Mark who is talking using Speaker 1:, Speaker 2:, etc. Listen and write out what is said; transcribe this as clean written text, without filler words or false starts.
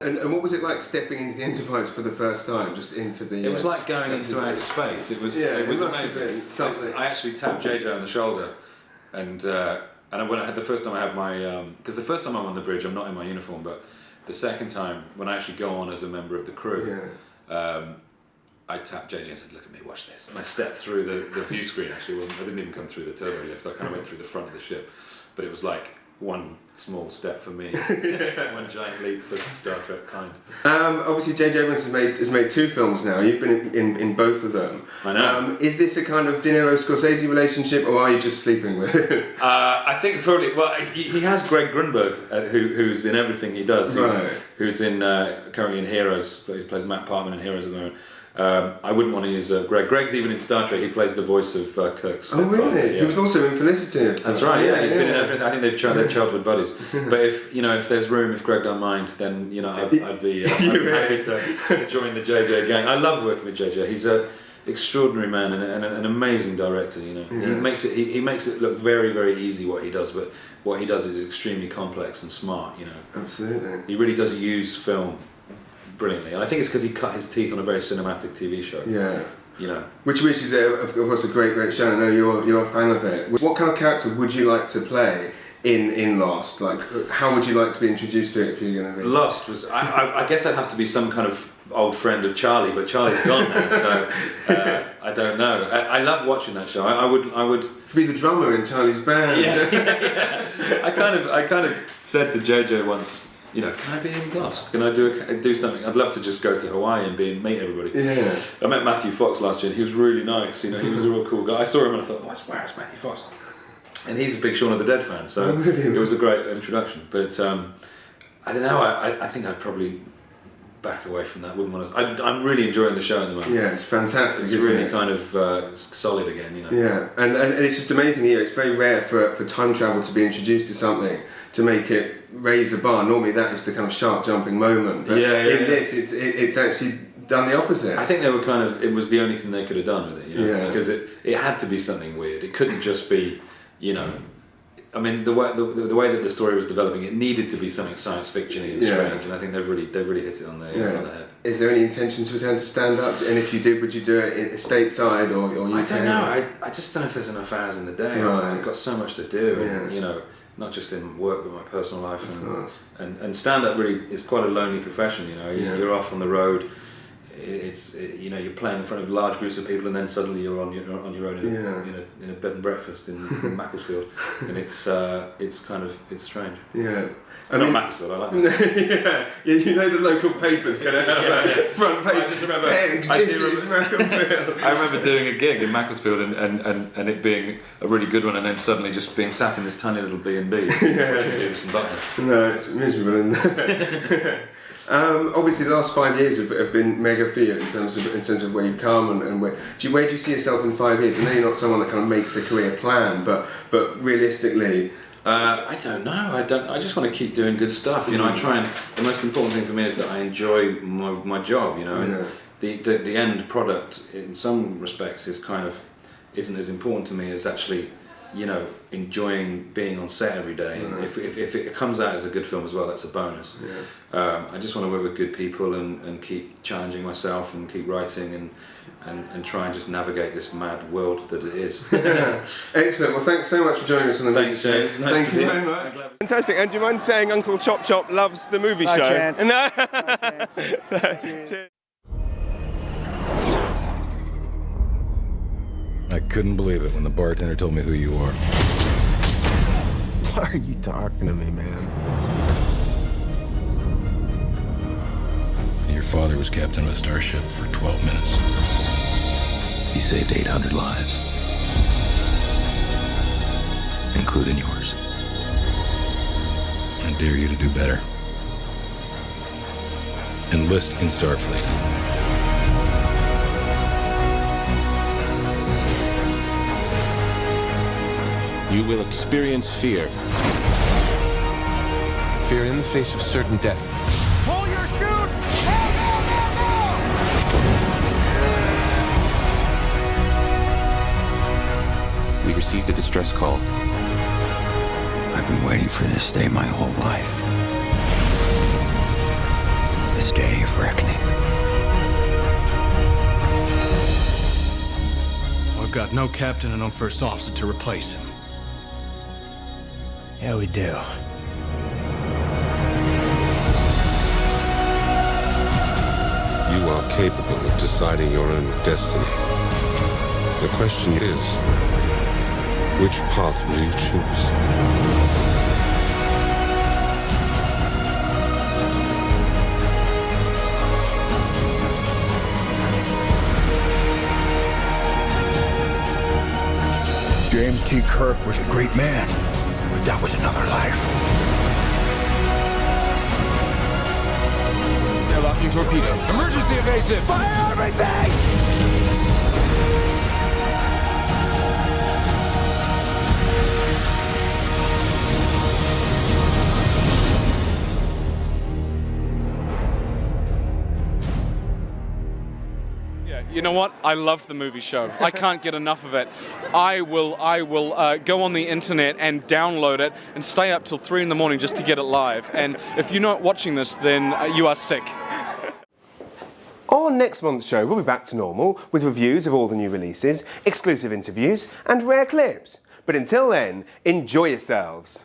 Speaker 1: And what was it like stepping into the Enterprise for the first time, just into the...
Speaker 2: It was like going into outer space. It was amazing. I actually tapped JJ on the shoulder, and when the first time I had my... Because the first time I'm on the bridge, I'm not in my uniform, but the second time, when I actually go on as a member of the crew, I tapped JJ and said, "Look at me, watch this." And I stepped through the view screen. Actually, I didn't even come through the turbo lift. I kind of went through the front of the ship, but it was like one small step for me, one giant leap for Star Trek kind.
Speaker 1: Obviously, J.J. Abrams has made 2 films now. You've been in both of them.
Speaker 2: I know.
Speaker 1: Is this a kind of De Niro-Scorsese relationship, or are you just sleeping with him?
Speaker 2: I think probably. Well, he has Greg Grunberg, who's in everything he does. Who's in currently in Heroes. He plays Matt Parkman in Heroes at the moment. I wouldn't want to use Greg. Greg's even in Star Trek. He plays the voice of Kirk's stepfather.
Speaker 1: Oh, really?
Speaker 2: Yeah.
Speaker 1: He was also in Felicity.
Speaker 2: That's right. Yeah, he's been in everything. I think they're childhood buddies. But if there's room, if Greg don't mind, then I'd be happy to join the JJ gang. I love working with JJ. He's an extraordinary man and an amazing director. He makes it look very, very easy what he does, but what he does is extremely complex and smart.
Speaker 1: Absolutely.
Speaker 2: He really does use film brilliantly, and I think it's because he cut his teeth on a very cinematic TV show.
Speaker 1: Yeah. Which is of course a great show. I know you're a fan of it. What kind of character would you like to play in Lost? Like, how would you like to be introduced to it if you're going to be...
Speaker 2: Lost was... I guess I'd have to be some kind of old friend of Charlie, but Charlie's gone now, so I don't know. I love watching that show. I would
Speaker 1: be the drummer in Charlie's band.
Speaker 2: Yeah. I kind of said to JJ once, can I be in Lost? Can I do something? I'd love to just go to Hawaii and meet everybody.
Speaker 1: Yeah.
Speaker 2: I met Matthew Fox last year, and he was really nice. He was a real cool guy. I saw him and I thought, where's Matthew Fox? And he's a big Shaun of the Dead fan, so it was a great introduction. But I don't know. I think I'd probably back away from that. Wouldn't want to. I'm really enjoying the show at the moment.
Speaker 1: Yeah, it's fantastic.
Speaker 2: It's really kind of solid again,
Speaker 1: Yeah, and it's just amazing here. It's very rare for time travel to be introduced to something to make it raise the bar. Normally that is the kind of sharp jumping moment. But in this, it's actually done the opposite.
Speaker 2: I think they were it was the only thing they could have done with it, because it had to be something weird. It couldn't just be, I mean, the way that the story was developing, it needed to be something science fiction-y and strange, and I think they've really hit it on the head.
Speaker 1: Is there any intention to return to stand-up? And if you did, would you do it stateside or UK?
Speaker 2: I don't know. I just don't know if there's enough hours in the day. I've got so much to do, and, not just in work but my personal life, and stand-up really is quite a lonely profession. You're off on the road. You're playing in front of large groups of people, and then suddenly you're on your own in a bed and breakfast in Macclesfield, and it's strange.
Speaker 1: Yeah.
Speaker 2: Not Macclesfield, I like that.
Speaker 1: The local paper's going to have that front page.
Speaker 2: I just remember,
Speaker 1: Macclesfield.
Speaker 2: I remember doing a gig in Macclesfield and it being a really good one, and then suddenly just being sat in this tiny little B&B.
Speaker 1: No, it's miserable, isn't it? Obviously, the last 5 years have been mega for you in terms of where you've come and where do you see yourself in 5 years? I know you're not someone that kind of makes a career plan, but realistically.
Speaker 2: I don't know. I just want to keep doing good stuff. I try and the most important thing for me is that I enjoy my job. And the end product in some respects isn't as important to me as actually enjoying being on set every day. And if it comes out as a good film as well, that's a bonus. I just want to work with good people and keep challenging myself and keep writing and try and just navigate this mad world that it is.
Speaker 1: Excellent. Well, thanks so much for joining us on the
Speaker 2: Thanks, James.
Speaker 1: Thank you very much. Fantastic. And do you mind saying Uncle Chop Chop loves the movie show?
Speaker 3: Chance.
Speaker 1: No.
Speaker 3: Cheers.
Speaker 4: I couldn't believe it when the bartender told me who you are.
Speaker 5: Why are you talking to me, man?
Speaker 4: Your father was captain of a starship for 12 minutes. He saved 800 lives, including yours. I dare you to do better. Enlist in Starfleet.
Speaker 5: You will experience fear. Fear in the face of certain death.
Speaker 3: Pull your chute!
Speaker 5: We received a distress call.
Speaker 6: I've been waiting for this day my whole life. this day of reckoning.
Speaker 7: We've got no captain and no first officer to replace him.
Speaker 6: Yeah, we do.
Speaker 8: You are capable of deciding your own destiny. The question is, which path will you choose?
Speaker 6: James T. Kirk was a great man, but that was another life.
Speaker 5: They're locking torpedoes.
Speaker 6: Emergency evasive! Fire everything!
Speaker 9: You know what? I love the movie show. I can't get enough of it. I will go on the internet and download it and stay up till 3 in the morning just to get it live. And if you're not watching this, then you are sick.
Speaker 1: On next month's show, we'll be back to normal with reviews of all the new releases, exclusive interviews, and rare clips. But until then, enjoy yourselves.